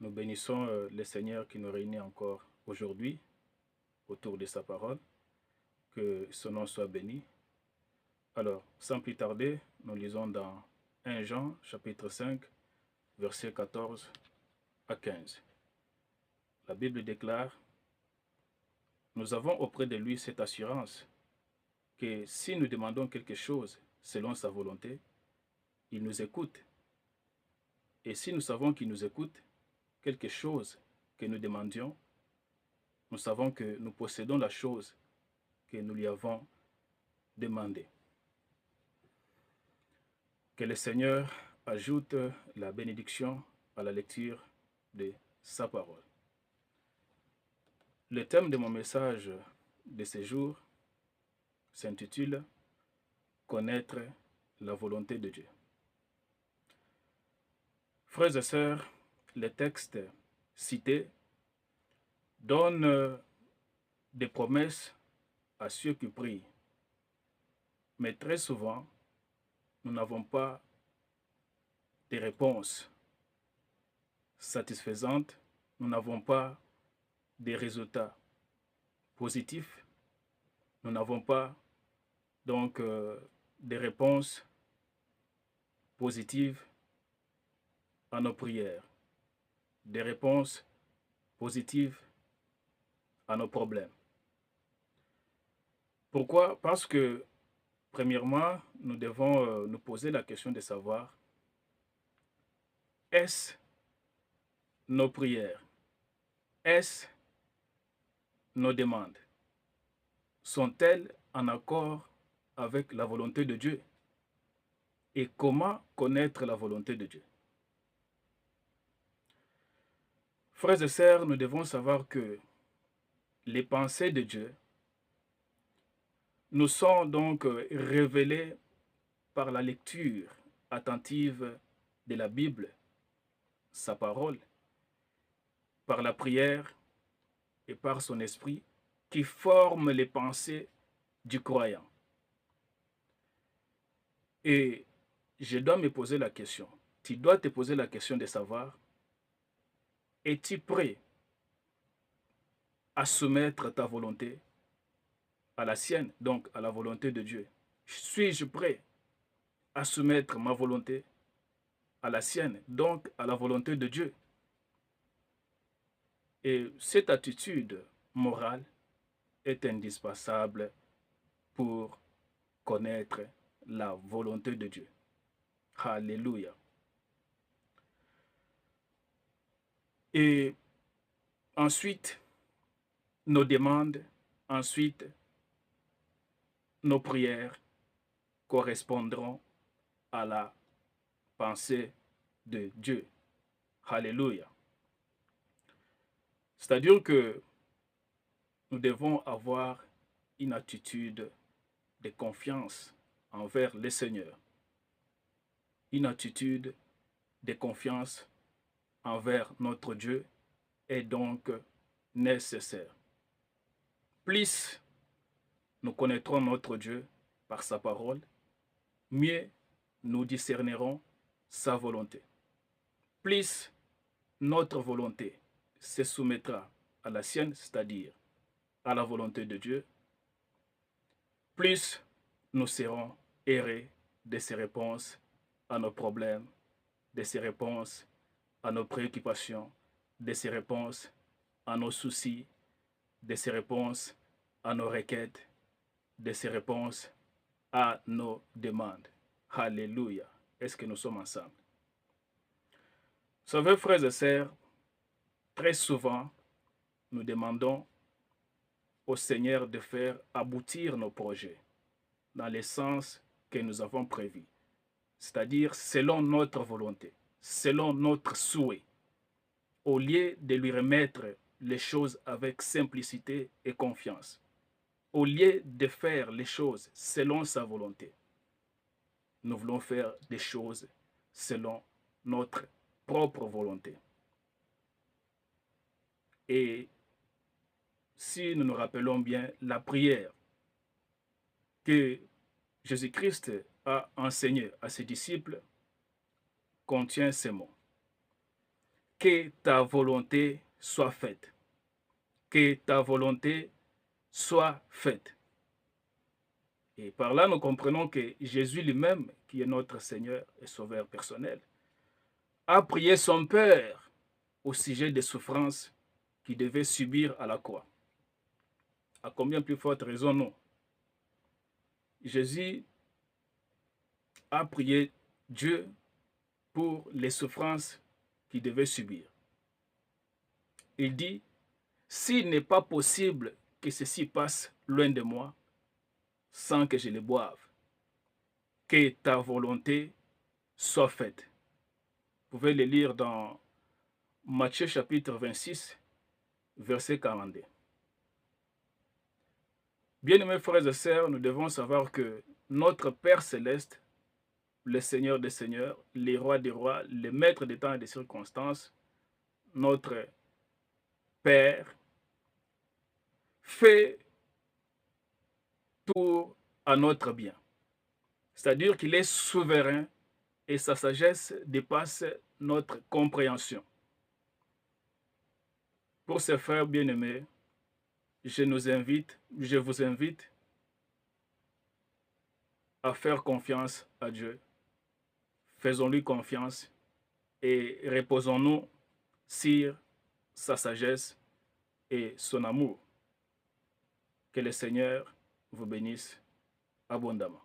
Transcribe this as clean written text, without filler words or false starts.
Nous bénissons le Seigneur qui nous réunit encore aujourd'hui autour de sa parole. Que son nom soit béni. Alors, sans plus tarder, nous lisons dans 1 Jean, chapitre 5, versets 14 à 15. La Bible déclare: nous avons auprès de lui cette assurance que si nous demandons quelque chose selon sa volonté, il nous écoute. Et si nous savons qu'il nous écoute, quelque chose que nous demandions, nous savons que nous possédons la chose que nous lui avons demandée. Que le Seigneur ajoute la bénédiction à la lecture de sa parole. Le thème de mon message de ce jour s'intitule « Connaître la volonté de Dieu ». Frères et sœurs, les textes cités donnent des promesses à ceux qui prient. Mais très souvent, nous n'avons pas de réponses satisfaisantes, nous n'avons pas des résultats positifs, nous n'avons pas donc des réponses positives à nos prières, des réponses positives à nos problèmes. Pourquoi? Parce que, premièrement, nous devons nous poser la question de savoir, est-ce nos prières, est-ce nos demandes, sont-elles en accord avec la volonté de Dieu? Et comment connaître la volonté de Dieu? Frères et sœurs, nous devons savoir que les pensées de Dieu nous sont donc révélées par la lecture attentive de la Bible, sa parole, par la prière et par son esprit qui forme les pensées du croyant. Et je dois me poser la question, tu dois te poser la question de savoir, es-tu prêt à soumettre ta volonté à la sienne, donc à la volonté de Dieu? Suis-je prêt à soumettre ma volonté à la sienne, donc à la volonté de Dieu? Et cette attitude morale est indispensable pour connaître la volonté de Dieu. Alléluia. Et ensuite, nos demandes, ensuite, nos prières correspondront à la pensée de Dieu. Alléluia. C'est-à-dire que nous devons avoir une attitude de confiance envers le Seigneur. Une attitude de confiance envers notre Dieu est donc nécessaire. Plus nous connaîtrons notre Dieu par sa parole, mieux nous discernerons sa volonté. Plus notre volonté se soumettra à la sienne, c'est-à-dire à la volonté de Dieu, plus nous serons errés de ses réponses à nos problèmes, de ses réponses à nos préoccupations, de ses réponses à nos soucis, de ses réponses à nos requêtes, de ses réponses à nos demandes. Alléluia. Est-ce que nous sommes ensemble? Vous savez, frères et sœurs, très souvent, nous demandons au Seigneur de faire aboutir nos projets dans le sens que nous avons prévu, c'est-à-dire selon notre volonté, selon notre souhait, au lieu de lui remettre les choses avec simplicité et confiance, au lieu de faire les choses selon sa volonté. Nous voulons faire des choses selon notre propre volonté. Et si nous nous rappelons bien la prière que Jésus-Christ a enseignée à ses disciples, contient ces mots. que ta volonté soit faite. Que ta volonté soit faite. Et par là, nous comprenons que Jésus lui-même, qui est notre Seigneur et Sauveur personnel, a prié son Père au sujet des souffrances qu'il devait subir à la croix. À combien plus forte raison non? Jésus a prié Dieu pour les souffrances qu'il devait subir. Il dit, s'il n'est pas possible que ceci passe loin de moi, sans que je le boive, que ta volonté soit faite. Vous pouvez le lire dans Matthieu chapitre 26, verset 42. Bien-aimés frères et sœurs, nous devons savoir que notre Père céleste, le Seigneur des seigneurs, le roi des rois, le maître des temps et des circonstances, notre Père, fait tout à notre bien. C'est-à-dire qu'il est souverain et sa sagesse dépasse notre compréhension. Pour ces frères bien-aimés, je vous invite à faire confiance à Dieu. Faisons-lui confiance et reposons-nous sur sa sagesse et son amour. Que le Seigneur vous bénisse abondamment.